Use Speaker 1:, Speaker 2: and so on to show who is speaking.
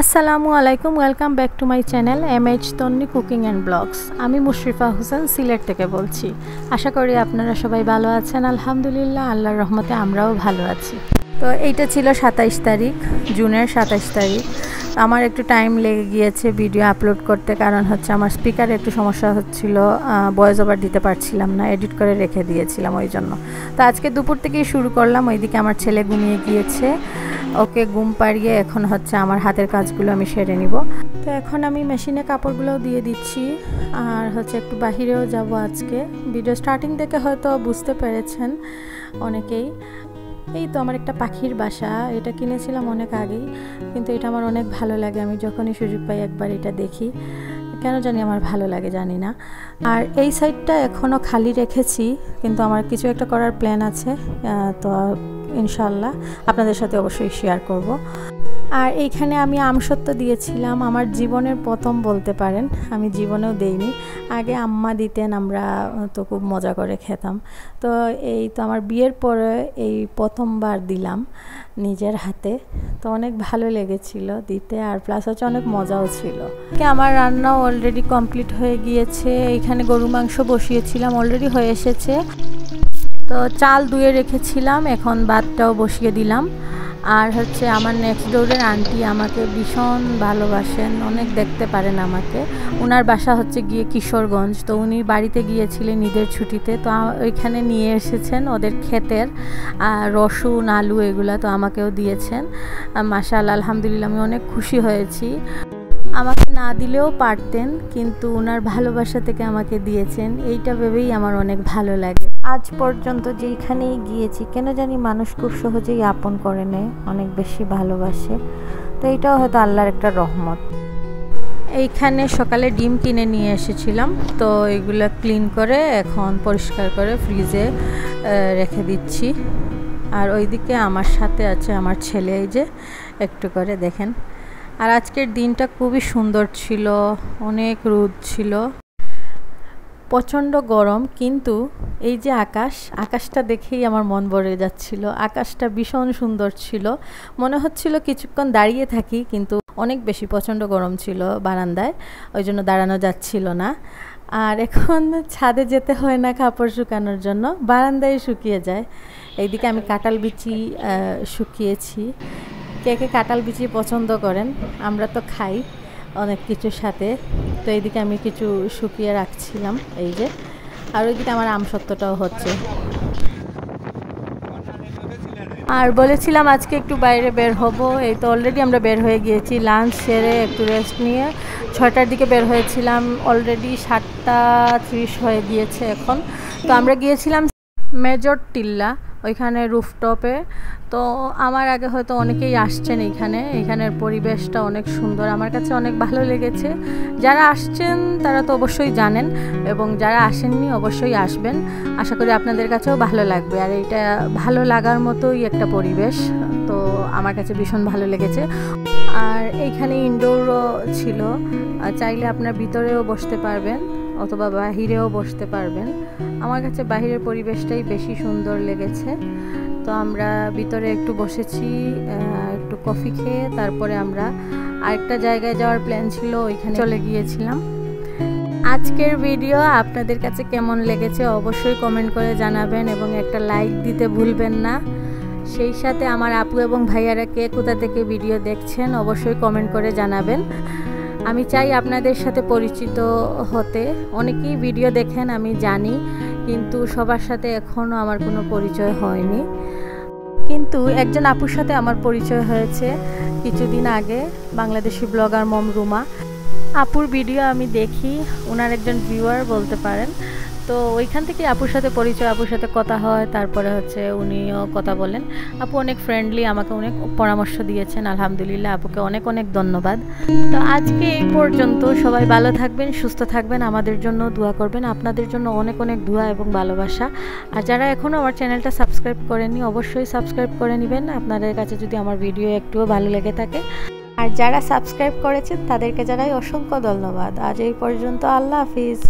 Speaker 1: আসসালামু আলাইকুম, welcome back to my channel MH Tonni cooking and blogs. আমি মুশরিফা হোসেন সিলেট থেকে বলছি। আশা করি আপনারা সবাই ভালো আছেন। আলহামদুলিল্লাহ, আল্লাহর রহমতে আমরাও ভালো আছি। তো এইটা ছিল 27 তারিখ, জুনের 27 তারিখ। আমার একটু টাইম লেগে গিয়েছে ভিডিও আপলোড করতে, কারণ হচ্ছে আমার স্পিকারে একটু সমস্যা হচ্ছিল, ভয়েস ওভার দিতে পারছিলাম না, এডিট করে রেখে দিয়েছিলাম ওই জন্য। তো আজকে দুপুর থেকেই শুরু করলাম। ওইদিকে আমার ছেলে ঘুমিয়ে গিয়েছে, ওকে ঘুম পাড়িয়ে এখন হচ্ছে আমার হাতের কাজগুলো আমি সেরে নিব। তো এখন আমি মেশিনে কাপড়গুলোও দিয়ে দিচ্ছি, আর হচ্ছে একটু বাহিরেও যাব আজকে। ভিডিও স্টার্টিং থেকে হয়তো বুঝতে পেরেছেন অনেকেই। এই তো আমার একটা পাখির বাসা, এটা কিনেছিলাম অনেক আগেই, কিন্তু এটা আমার অনেক ভালো লাগে। আমি যখনই সুযোগ পাই একবার এটা দেখি, কেন জানি আমার ভালো লাগে, জানি না। আর এই সাইডটা এখনও খালি রেখেছি, কিন্তু আমার কিছু একটা করার প্ল্যান আছে, তো ইনশাল্লাহ আপনাদের সাথে অবশ্যই শেয়ার করব। আর এইখানে আমি আমসত্ত্ব দিয়েছিলাম, আমার জীবনের প্রথম বলতে পারেন, আমি জীবনেও দেইনি। আগে আম্মা দিতেন, আমরা তো খুব মজা করে খেতাম। তো এই তো আমার বিয়ের পরে এই প্রথমবার দিলাম নিজের হাতে, তো অনেক ভালো লেগেছিল দিতে, আর প্লাস হচ্ছে অনেক মজাও ছিল। আমার রান্নাও অলরেডি কমপ্লিট হয়ে গিয়েছে। এখানে গরু মাংস বসিয়েছিলাম, অলরেডি হয়ে এসেছে। তো চাল ধুয়ে রেখেছিলাম, এখন ভাতটাও বসিয়ে দিলাম। আর হচ্ছে আমার নেক্সট ডোরের আন্টি আমাকে ভীষণ ভালোবাসেন, অনেক দেখতে পারেন আমাকে। ওনার বাসা হচ্ছে গিয়ে কিশোরগঞ্জ, তো উনি বাড়িতে গিয়েছিলেন ঈদের ছুটিতে, তো ওইখানে নিয়ে এসেছেন ওদের ক্ষেতের রসুন আলু এগুলা, তো আমাকেও দিয়েছেন। মাশাআল্লাহ, আলহামদুলিল্লাহ, আমি অনেক খুশি হয়েছি। আমাকে না দিলেও পারতেন, কিন্তু ওনার ভালোবাসা থেকে আমাকে দিয়েছেন, এইটা ভেবেই আমার অনেক ভালো লাগে। আজ পর্যন্ত যেইখানেই গিয়েছি কেন জানি মানুষ খুব সহজেই আপন করে নেয়, অনেক বেশি ভালোবাসে। তো এইটাও হয়তো আল্লাহর একটা রহমত। এইখানে সকালে ডিম কিনে নিয়ে এসেছিলাম, তো এগুলো ক্লিন করে এখন পরিষ্কার করে ফ্রিজে রেখে দিচ্ছি। আর ওইদিকে আমার সাথে আছে আমার ছেলে, এই যে একটু করে দেখেন। আর আজকের দিনটা খুবই সুন্দর ছিল, অনেক রোদ ছিল, প্রচণ্ড গরম, কিন্তু এই যে আকাশটা দেখেই আমার মন ভরে যাচ্ছিল। আকাশটা ভীষণ সুন্দর ছিল, মনে হচ্ছিল কিছুক্ষণ দাঁড়িয়ে থাকি, কিন্তু অনেক বেশি প্রচণ্ড গরম ছিল বারান্দায়, ওই জন্য দাঁড়ানো যাচ্ছিল না। আর এখন ছাদে যেতে হয় না কাপড় শুকানোর জন্য, বারান্দায় শুকিয়ে যায়। এইদিকে আমি কাঁঠাল বিচি শুকিয়েছি। কে কে কাঁঠাল বিচি পছন্দ করেন? আমরা তো খাই অনেক কিছুর সাথে। তো এইদিকে আমি কিছু শুকিয়ে রাখছিলাম, এই যে। আর ওইদিকে আমার আমসত্ত্বটাও হচ্ছে। আর বলেছিলাম আজকে একটু বাইরে বের হব, এই তো অলরেডি আমরা বের হয়ে গিয়েছি। লাঞ্চ সেরে একটু রেস্ট নিয়ে 6টার দিকে বের হয়েছিলাম, অলরেডি 7:30 হয়ে গিয়েছে এখন। তো আমরা গিয়েছিলাম মেজর টিল্লা, ওইখানে রুফটপে। তো আমার আগে হয়তো অনেকেই আসছেন এইখানের পরিবেশটা অনেক সুন্দর, আমার কাছে অনেক ভালো লেগেছে। যারা আসছেন তারা তো অবশ্যই জানেন, এবং যারা আসেননি অবশ্যই আসবেন। আশা করি আপনাদের কাছেও ভালো লাগবে। আর এইটা ভালো লাগার মতোই একটা পরিবেশ, তো আমার কাছে ভীষণ ভালো লেগেছে। আর এইখানে ইনডোরও ছিল, চাইলে আপনার ভিতরেও বসতে পারবেন অথবা বাহিরেও বসতে পারবেন। আমার কাছে বাহিরের পরিবেশটাই বেশি সুন্দর লেগেছে। তো আমরা ভিতরে একটু বসেছি, একটু কফি খেয়ে তারপরে আমরা আরেকটা জায়গায় যাওয়ার প্ল্যান ছিল, ওইখানে চলে গিয়েছিলাম। আজকের ভিডিও আপনাদের কাছে কেমন লেগেছে অবশ্যই কমেন্ট করে জানাবেন, এবং একটা লাইক দিতে ভুলবেন না। সেই সাথে আমার আপু এবং ভাইয়ারা কে কোথা থেকে ভিডিও দেখছেন অবশ্যই কমেন্ট করে জানাবেন। আমি চাই আপনাদের সাথে পরিচিত হতে। অনেকেই ভিডিও দেখেন আমি জানি, কিন্তু সবার সাথে এখনও আমার কোনো পরিচয় হয়নি। কিন্তু একজন আপুর সাথে আমার পরিচয় হয়েছে কিছুদিন আগে, বাংলাদেশি ব্লগার মম রুমা আপুর ভিডিও আমি দেখি, ওনার একজন ভিউয়ার বলতে পারেন। তো ওইখান থেকে আপুর সাথে পরিচয়, আপুর সাথে কথা হয়, তারপরে হচ্ছে উনিও কথা বলেন। আপু অনেক ফ্রেন্ডলি, আমাকে অনেক পরামর্শ দিয়েছেন, আলহামদুলিল্লাহ, আপুকে অনেক অনেক ধন্যবাদ। তো আজকে এই পর্যন্ত, সবাই ভালো থাকবেন, সুস্থ থাকবেন, আমাদের জন্য দোয়া করবেন। আপনাদের জন্য অনেক অনেক দোয়া এবং ভালোবাসা। আর যারা এখনও আমার চ্যানেলটা সাবস্ক্রাইব করেননি অবশ্যই সাবস্ক্রাইব করে নেবেন, আপনাদের কাছে যদি আমার ভিডিও একটুও ভালো লেগে থাকে। আর যারা সাবস্ক্রাইব করেছেন তাদেরকে জানাই অসংখ্য ধন্যবাদ। আজ এই পর্যন্ত, আল্লাহ হাফিজ।